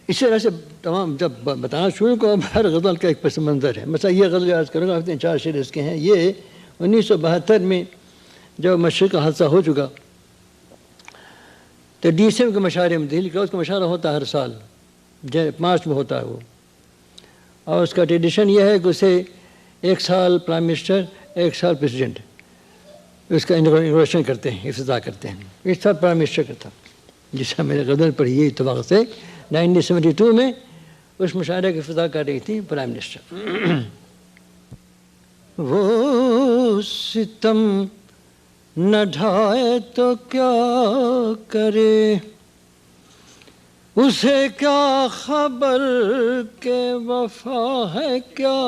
اسی طرح سے تمام جب بتانا شروع کو ہر غزل کا ایک پس منظر ہے. مثلا یہ غزل عرض کروں گا، 4 شعر اس کے ہیں. یہ 1972 میں جب مشرق کا حادثہ ہو چکا تو ڈی سی ایم کے مشاعرے میں، دہلی کا اس کا مشاعرہ ہوتا ہے ہر سال، مارچ میں ہوتا ہے وہ، اور اس کا ٹریڈیشن یہ ہے کہ اسے 1 سال پرائم منسٹر 1 سال پریزیڈنٹ اس کا انوگریشن کرتے ہیں، افتتاح کرتے ہیں. اس سال پرائم منسٹر کا تھا جس سے میں نے غزل پڑھی. یہ اتفاق سے 1972 میں اس مشاعرے کی افتتاح کر رہی تھی پرائم منسٹر. وہ ستم نہ ڈھائے تو کیا کرے، اسے کیا خبر کہ وفا ہے کیا.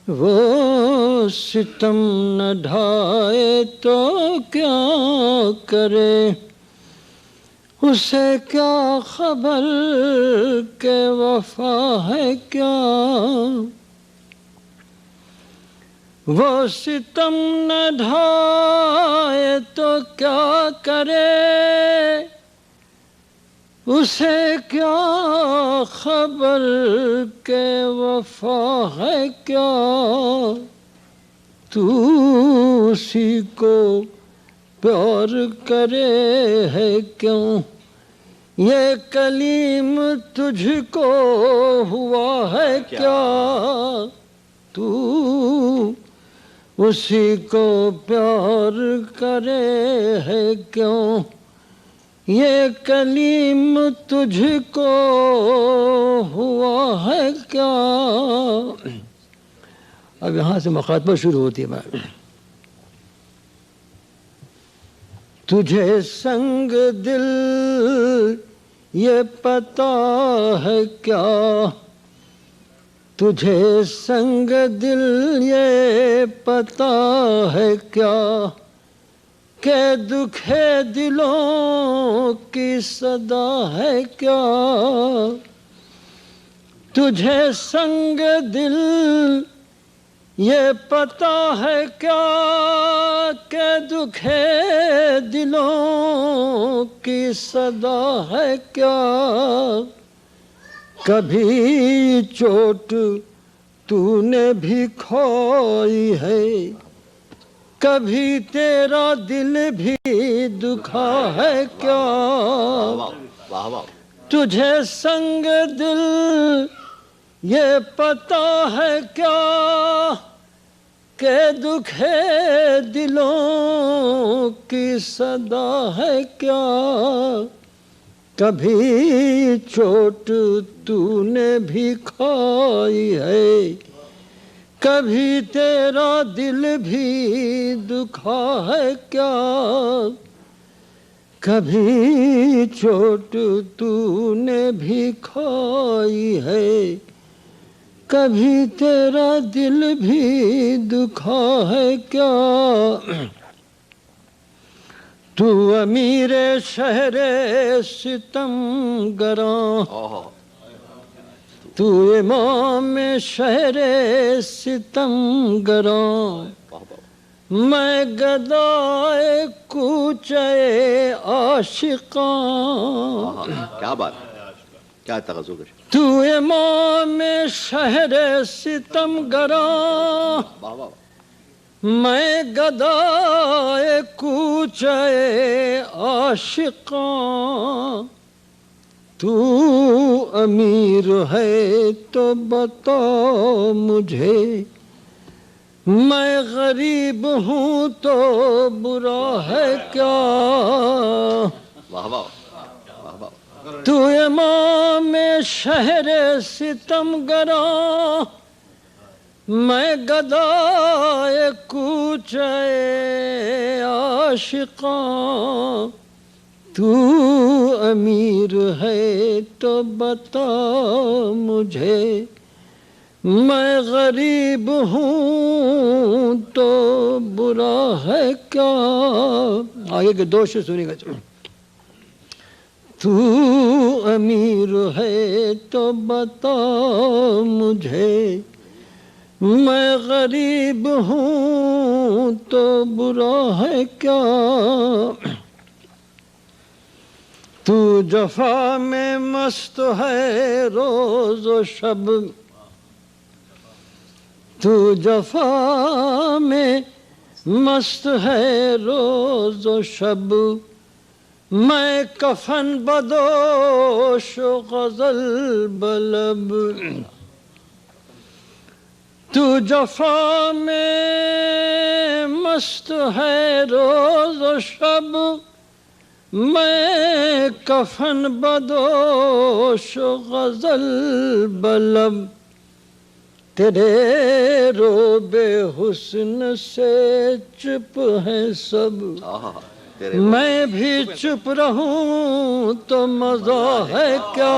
وہ ستم نہ ڈھائے تو کیا کرے، اسے کیا خبر کہ وفا ہے کیا. وہ ستم نہ ڈھائے تو کیا کرے، اسے کیا خبر کہ وفا ہے کیا. تو اسی کو پیار کرے ہے کیوں، یہ کلیم تجھ کو ہوا ہے کیا. تو اسی کو پیار کرے ہے کیوں، یہ کلیم تجھ کو ہوا ہے کیا. اب یہاں سے مخاطبہ شروع ہوتی ہے. تجھے سنگ دل یہ پتا ہے کیا، تجھے سنگ دل یہ پتا ہے کیا کہ دکھے دلوں کی صدا ہے کیا. تجھے سنگ دل یہ پتا ہے کیا کہ دکھے دلوں کی صدا ہے کیا. کبھی چوٹ تو نے بھی کھوئی ہے، کبھی تیرا دل بھی دکھا ہے کیا. تجھے سنگ دل یہ پتا ہے کیا کہ دکھے دلوں کی صدا ہے کیا. کبھی چوٹ تو نے بھی کھائی ہے، کبھی تیرا دل بھی دکھا ہے کیا. کبھی چوٹ تو نے بھی کھائی ہے، کبھی تیرا دل بھی دکھا ہے کیا. تو امیر شہر ستم گراں، تو امام شہر ستم گراں، میں گدائے کوچے عاشقاں. کیا بات، کیا تغزل. تو امام شہر ستم گراں، میں گدائے کوچے عاشقاں. تو امیر ہے تو بتا مجھے، میں غریب ہوں تو برا ہے کیا. تو امام شہر ستم گراں، میں گدائے کوچے عاشقاں. تو امیر ہے تو بتا مجھے، میں غریب ہوں تو برا ہے کیا. آگے کے 2 شعر سنیے گا. تو امیر ہے تو بتا مجھے، میں غریب ہوں تو برا ہے کیا. تو جفا میں مست ہے روز و شب، تو جفا میں مست ہے روز و شب، میں کفن بدوش و غزل بلب۔ تو جفا میں مست ہے روز و شب، میں کفن بدوش و غزل بلب، تیرے روب حسن سے چپ ہے سب، میں بھی چپ رہوں تو مزہ ہے کیا۔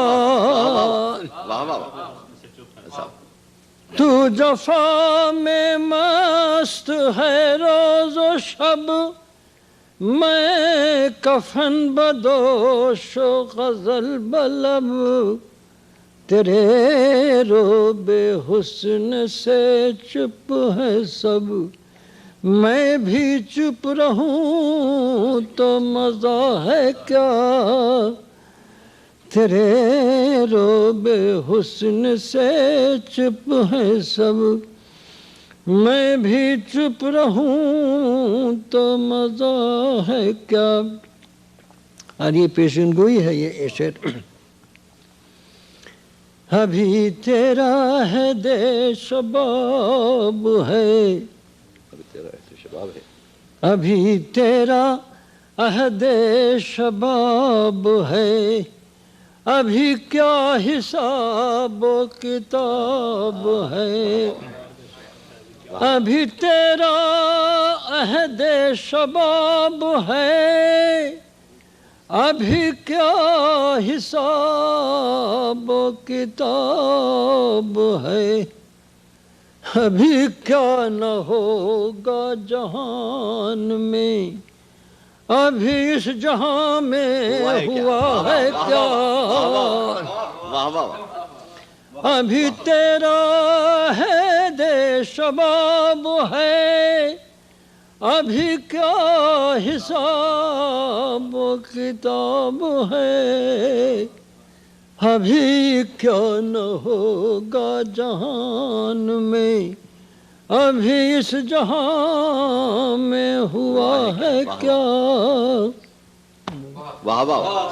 واہ واہ واہ۔ تو جفا میں مست ہے روز و شب، میں کفن بدوش و غزل بلب، تیرے روب حسن سے چپ ہے سب، میں بھی چپ رہوں تو مزہ ہے کیا۔ تیرے روب حسن سے چپ ہے سب، میں بھی چپ رہوں تو مزہ ہے کیا۔ اور یہ پیشن گوئی ہے یہ شعر۔ ابھی تیرا عہد شباب ہے، ابھی تیرا عہد شباب ہے، ابھی کیا حساب و کتاب ہے۔ ابھی تیرا عہد شباب ہے، ابھی کیا حساب و کتاب ہے، ابھی کیا نہ ہوگا جہان میں، ابھی اس جہاں میں ہوا ہے کیا۔ ابھی تیرا عہد شباب ہے، ابھی کیا حساب و کتاب ہے، ابھی کیا نہ ہوگا جہان میں، ابھی اس جہاں میں ہوا ہے کیا۔ واہ واہ۔